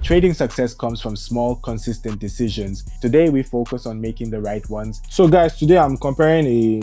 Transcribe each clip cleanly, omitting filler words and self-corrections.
Trading success comes from small, consistent decisions. Today, we focus on making the right ones. So guys, today I'm comparing a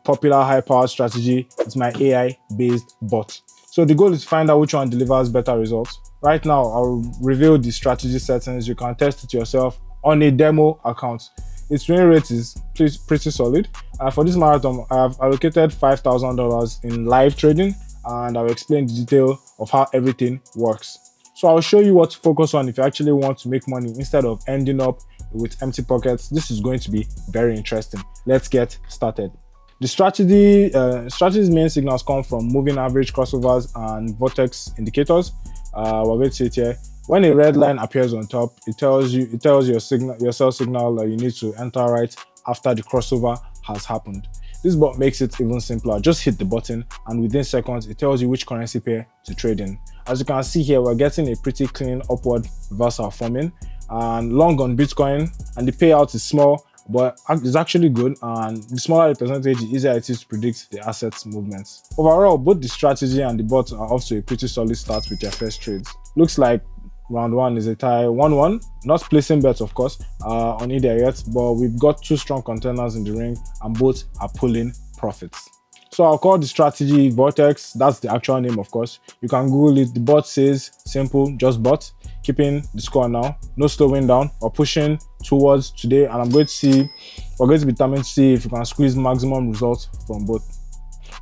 popular high-powered strategy with my AI-based bot. So the goal is to find out which one delivers better results. Right now, I'll reveal the strategy settings. You can test it yourself on a demo account. Its win rate is pretty solid. For this marathon, I have allocated $5,000 in live trading, and I'll explain the detail of how everything works. So I'll show you what to focus on if you actually want to make money instead of ending up with empty pockets. This is going to be very interesting. Let's get started. The strategy's main signals come from moving average crossovers and vortex indicators. We're going to see it here. When a red line appears on top, it tells your sell signal that you need to enter right after the crossover has happened. This bot makes it even simpler. Just hit the button and within seconds, it tells you which currency pair to trade in. As you can see here, we're getting a pretty clean upward reversal forming and long on Bitcoin, and the payout is small, but it's actually good. And the smaller the percentage, the easier it is to predict the assets movements. Overall, both the strategy and the bot are off to a pretty solid start with their first trades. Looks like round one is a tie 1-1. Not placing bets, of course, on either yet, but we've got two strong contenders in the ring and both are pulling profits. So I'll call the strategy Vortex. That's the actual name, of course. You can Google it. The bot says simple, just bot. Keeping the score now, no slowing down or pushing towards today. And we're going to be determined to see if we can squeeze maximum results from both.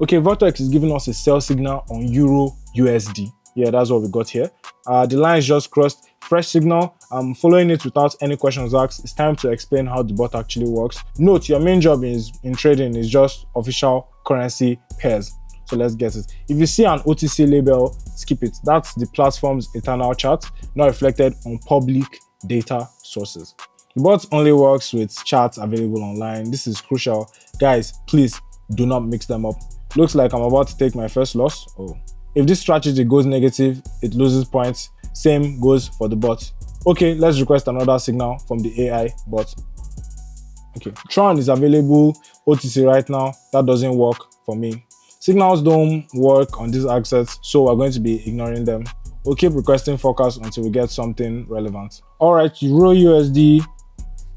Okay, Vortex is giving us a sell signal on Euro USD. Yeah, that's what we got here. The lines just crossed. Fresh signal. I'm following it without any questions asked. It's time to explain how the bot actually works. Note, your main job in trading is just official currency pairs. So let's get it. If you see an OTC label, skip it. That's the platform's internal chart, not reflected on public data sources. The bot only works with charts available online. This is crucial. Guys, please do not mix them up. Looks like I'm about to take my first loss. Oh. If this strategy goes negative, it loses points. Same goes for the bot. Okay, let's request another signal from the AI bot. Okay, Tron is available OTC right now. That doesn't work for me. Signals don't work on these assets, so we're going to be ignoring them. We'll keep requesting forecast until we get something relevant. All right, Euro USD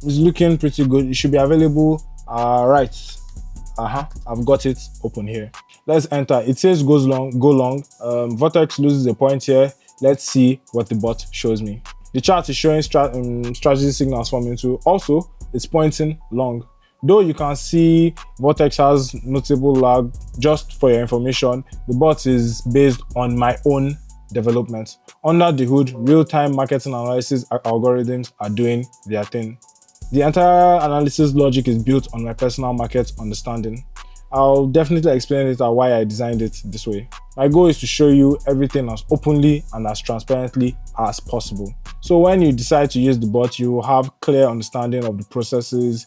is looking pretty good. It should be available. Right. I've got it open here. Let's enter. It says go long. Vortex loses a point here. Let's see what the bot shows me. The chart is showing strategy signals forming too. Also, it's pointing long. Though you can see Vortex has notable lag, just for your information, the bot is based on my own development. Under the hood, real-time marketing analysis algorithms are doing their thing. The entire analysis logic is built on my personal market understanding. I'll definitely explain later why I designed it this way. My goal is to show you everything as openly and as transparently as possible. So when you decide to use the bot, you will have clear understanding of the processes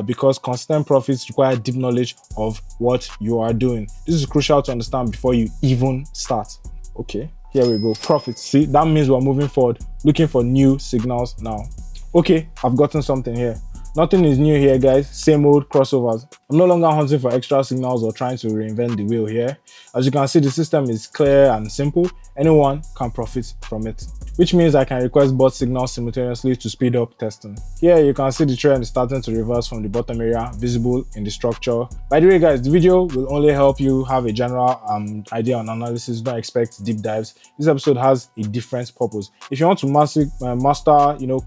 because consistent profits require deep knowledge of what you are doing. This is crucial to understand before you even start. Okay, here we go. Profits. See, that means we're moving forward, looking for new signals now. Okay, I've gotten something here. Nothing is new here, guys. Same old crossovers. I'm no longer hunting for extra signals or trying to reinvent the wheel here. As you can see, the system is clear and simple. Anyone can profit from it, which means I can request both signals simultaneously to speed up testing. Here you can see the trend is starting to reverse from the bottom area, visible in the structure. By the way, guys, the video will only help you have a general idea on analysis. Don't expect deep dives. This episode has a different purpose. If you want to master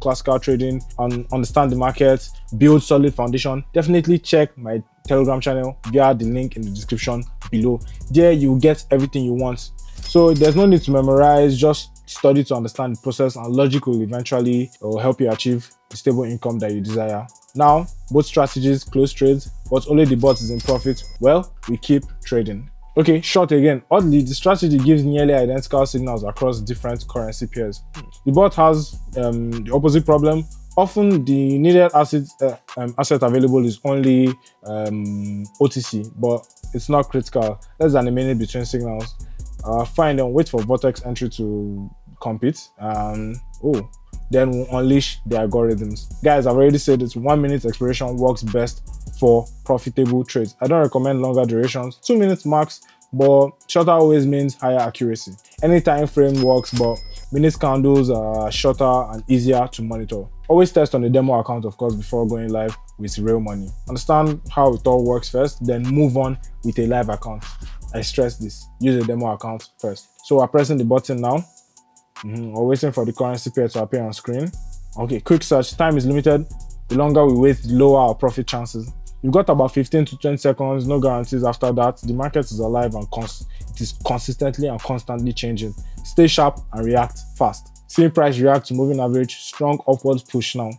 classical trading and understand the market, build solid foundation, definitely check my Telegram channel via the link in the description below. There you get everything you want. So there's no need to memorize, just study to understand the process, and logic will eventually help you achieve the stable income that you desire. Now, both strategies close trades, but only the bot is in profit. Well, we keep trading. Okay, short again. Oddly, the strategy gives nearly identical signals across different currency pairs. The bot has the opposite problem. Often the needed asset available is only OTC, but it's not critical. Less than a minute between signals. Fine, then wait for Vortex entry to compete. Then we'll unleash the algorithms. Guys, I've already said it, 1 minute expiration works best for profitable trades. I don't recommend longer durations, 2 minutes max, but shorter always means higher accuracy. Any time frame works, but Minute candles are shorter and easier to monitor. Always test on a demo account, of course, before going live with real money. Understand how it all works first, then move on with a live account. I stress this, use a demo account first. So we're pressing the button now. We're waiting for the currency pair to appear on screen. Okay, quick search. Time is limited. The longer we wait, the lower our profit chances. You've got about 15 to 20 seconds, no guarantees after that. The market is alive and it is consistently and constantly changing. Stay sharp and react fast. Seeing price react to moving average, strong upwards push now.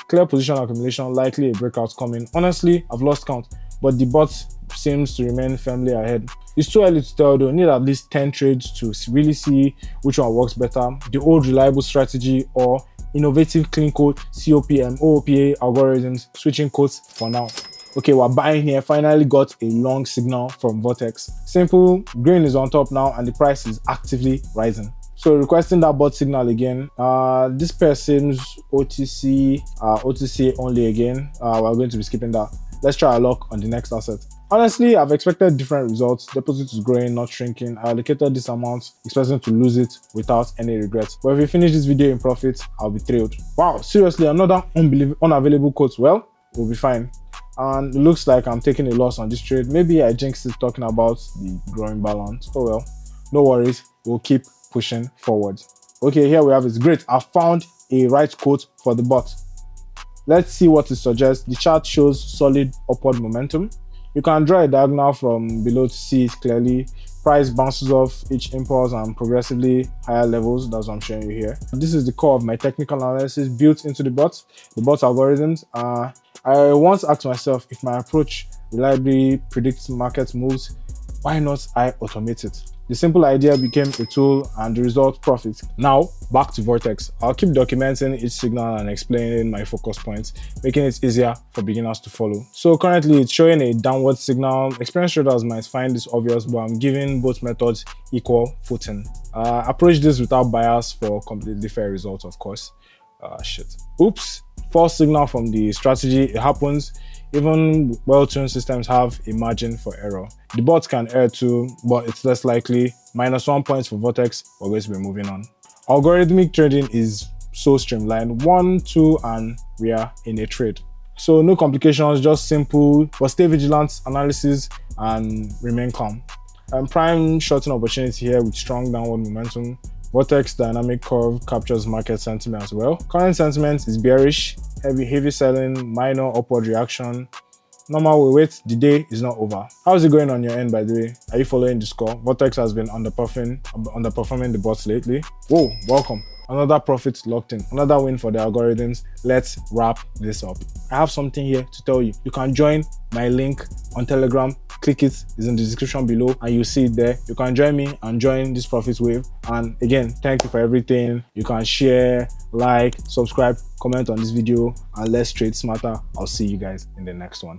Clear position accumulation, likely a breakout coming. Honestly, I've lost count, but the bot seems to remain firmly ahead. It's too early to tell though, need at least 10 trades to really see which one works better. The old reliable strategy or innovative clean code COPM, OOPA algorithms, switching codes for now. Okay, we're buying here. Finally got a long signal from Vortex. Simple, green is on top now and the price is actively rising. So requesting that bot signal again. This pair seems OTC only again. We're going to be skipping that. Let's try a lock on the next asset. Honestly, I've expected different results. Deposit is growing, not shrinking. I allocated this amount, expecting to lose it without any regrets. But if we finish this video in profit, I'll be thrilled. Wow, seriously, another unavailable quote. Well, we'll be fine. And it looks like I'm taking a loss on this trade. Maybe I jinxed it talking about the growing balance. Oh well, no worries. We'll keep pushing forward. Okay, here we have it. Great. I found a right quote for the bot. Let's see what it suggests. The chart shows solid upward momentum. You can draw a diagonal from below to see it clearly. Price bounces off each impulse and progressively higher levels. That's what I'm showing you here. This is the core of my technical analysis built into the bot's algorithms. I once asked myself, if my approach reliably predicts market moves, why not I automate it? The simple idea became a tool and the result profit. Now, back to Vortex. I'll keep documenting each signal and explaining my focus points, making it easier for beginners to follow. So currently it's showing a downward signal. Experienced traders might find this obvious, but I'm giving both methods equal footing. Approach this without bias for completely fair results, of course. Oops, false signal from the strategy. It happens. Even well-tuned systems have a margin for error. The bots can err too, but it's less likely. -1 points for Vortex. We're going to be moving on. Algorithmic trading is so streamlined. 1, 2, and we are in a trade. So no complications, just simple, but stay vigilant analysis and remain calm. Prime shorting opportunity here with strong downward momentum. Vortex dynamic curve captures market sentiment as well. Current sentiment is bearish, heavy selling, minor upward reaction. Normal we wait, the day is not over. How's it going on your end, by the way? Are you following the score? Vortex has been underperforming the bots lately. Whoa, welcome. Another profit locked in, another win for the algorithms. Let's wrap this up. I have something here to tell you. You can join my link on Telegram. Click it, it's in the description below and you see it there. You can join me and join this profit wave. And again, thank you for everything. You can share, like, subscribe, comment on this video, and let's trade smarter. I'll see you guys in the next one.